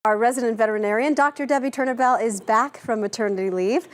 Our resident veterinarian, Dr. Debbye Turner Bell, is back from maternity leave.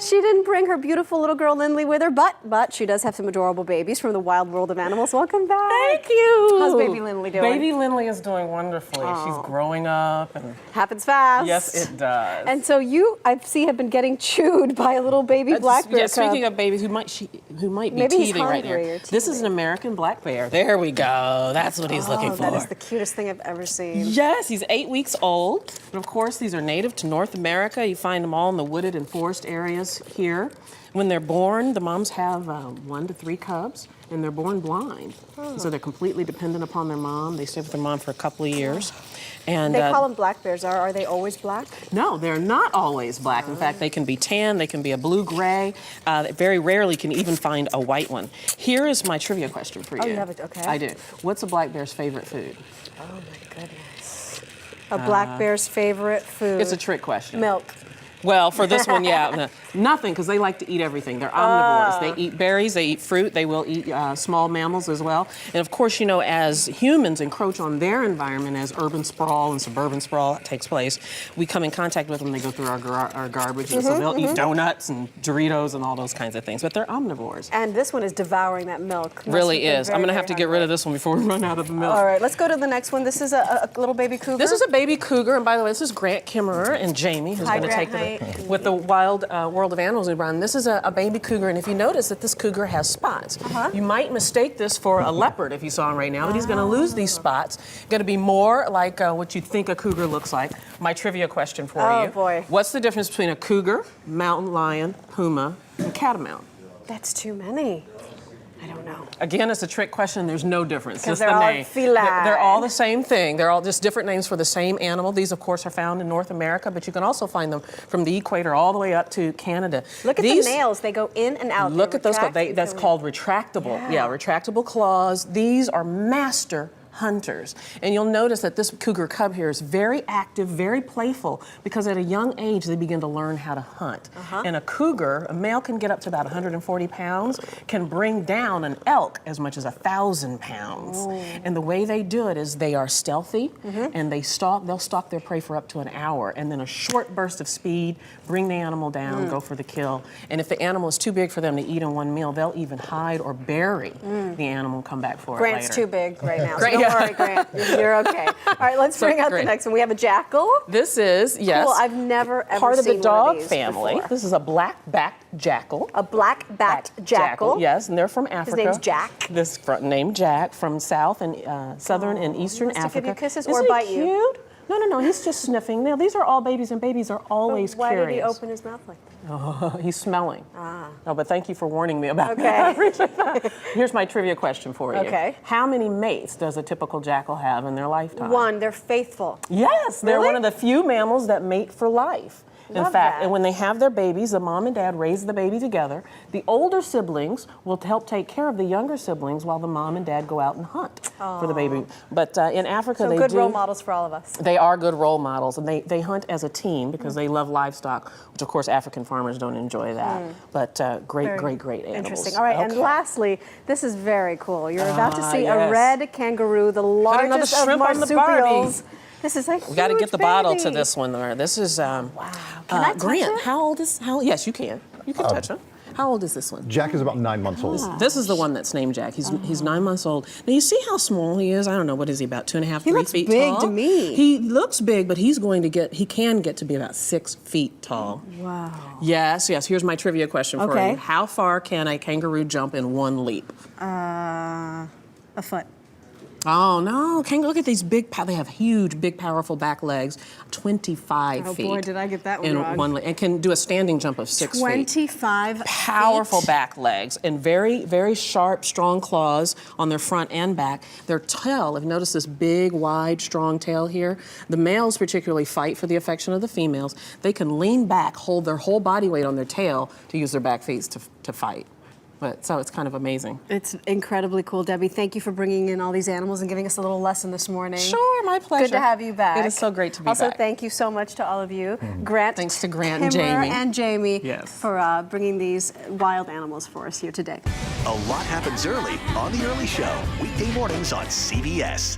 She didn't bring her beautiful little girl Lindley with her, but she does have some adorable babies from the wild world of animals. Welcome back. Thank you. How's baby Lindley doing? Baby Lindley is doing wonderfully. Oh. She's growing up and happens fast. yes, it does. And so you, I see, have been getting chewed by a little baby black bear. Yeah, speaking of babies who might be Maybe teething right here. This is an American black bear. There we go. That's what he's looking for. That is the cutest thing I've ever seen. Yes, he's 8 weeks old. And of course, these are native to North America. You find them all in the wooded and forest areas here. When they're born, the moms have 1 to 3 cubs, and they're born blind. So they're completely dependent upon their mom. They stay with their mom for a couple of years. And they call them black bears. Are they always black? No, they're not always black. In fact, they can be tan, they can be a blue-gray. Very rarely can even find a white one. Here is my trivia question for you. Oh, you have it, okay. I do. What's a black bear's favorite food? Oh my goodness. A black bear's favorite food. It's a trick question. Milk. Well, for this one, yeah, nothing, because they like to eat everything. They're omnivores. They eat berries, they eat fruit, they will eat small mammals as well. And of course, you know, as humans encroach on their environment, as urban sprawl and suburban sprawl takes place, we come in contact with them, they go through our garbage, and so they'll eat donuts and Doritos and all those kinds of things, but they're omnivores. And this one is devouring that milk. Really is. I'm going to have to get rid of this one before we run out of the milk. All right, let's go to the next one. This is a little baby cougar. This is a baby cougar, and by the way, this is Grant Kimmerer and Jamie, who's going to take the with the wild world of animals we run. This is a baby cougar, and if you notice that this cougar has spots, you might mistake this for a leopard if you saw him right now, but he's going to lose these spots. Going to be more like what you think a cougar looks like. My trivia question for you. Oh boy. What's the difference between a cougar, mountain lion, puma, and catamount? That's too many. I don't know. Again, it's a trick question. There's no difference. Because Just they're the all name. feline. They're all the same thing. They're all just different names for the same animal. These, of course, are found in North America, but you can also find them from the equator all the way up to Canada. Look at the nails. They go in and out. Look at those. That's called retractable. Yeah, retractable claws. These are master hunters. And you'll notice that this cougar cub here is very active, very playful, because at a young age they begin to learn how to hunt. And a cougar, a male, can get up to about 140 pounds, can bring down an elk as much as 1,000 pounds. And the way they do it is they are stealthy, and they'll stalk their prey for up to an hour, and then a short burst of speed, bring the animal down, go for the kill. And if the animal is too big for them to eat in one meal, they'll even hide or bury the animal and come back for it later. Grant's too big right now. So don't worry, Grant. You're okay. All right, let's bring out the next one. We have a jackal. This is, yes. Cool. I've never ever part of seen the dog one of these family. before. This is a black-backed jackal. A black-backed jackal. Yes, and they're from Africa. His name's Jack. This named Jack from South and Southern and Eastern Africa. Give you kisses Isn't or he bite cute? you? No, he's just sniffing. Now, these are all babies, and babies are always Why curious. did he open his mouth like that? He's smelling. No, but thank you for warning me about that. I appreciate that. Here's my trivia question for you. Okay. How many mates does a typical jackal have in their lifetime? One. They're faithful. Yes, they're Really? one of the few mammals that mate for life. In Love fact, that. and when they have their babies, the mom and dad raise the baby together. The older siblings will help take care of the younger siblings while the mom and dad go out and hunt for the baby. But in Africa, So good role models for all of us. They are good role models, and they hunt as a team because they love livestock, which of course African farmers don't enjoy that. But great animals. Interesting. All right, and lastly, this is very cool. You're about to see yes. a red kangaroo, the largest of shrimp on the marsupials. This is like We got to get the bottle to this one. This is Wow. Can I touch Grant. it? How old is? Yes, you can. You can touch it. How old is this one? Jack is about 9 months old. This is the one that's named Jack. He's 9 months old. Now you see how small he is. I don't know, what is he, about 2.5, 3 feet tall? He looks big to me. He looks big, but he can get to be about 6 feet tall. Wow. Yes. Here's my trivia question for Okay. you. How far can a kangaroo jump in one leap? A foot. Oh no! Look at these big. They have huge, big, powerful back legs. 25 feet. Oh boy, did I get that one in wrong. one leg, and can do a standing jump of 6 feet. 25 Powerful feet. back legs and very, very sharp, strong claws on their front and back. Their tail, if you notice this big, wide, strong tail here, the males particularly fight for the affection of the females. They can lean back, hold their whole body weight on their tail to use their back feet to fight. So it's kind of amazing. It's incredibly cool, Debbie. Thank you for bringing in all these animals and giving us a little lesson this morning. Sure, my pleasure. Good to have you back. It is so great to be back. Also, thank you so much to all of you. Grant. Thanks to Grant and Kimmerer Jamie. and Jamie Yes. for bringing these wild animals for us here today. A lot happens early on The Early Show, weekday mornings on CBS.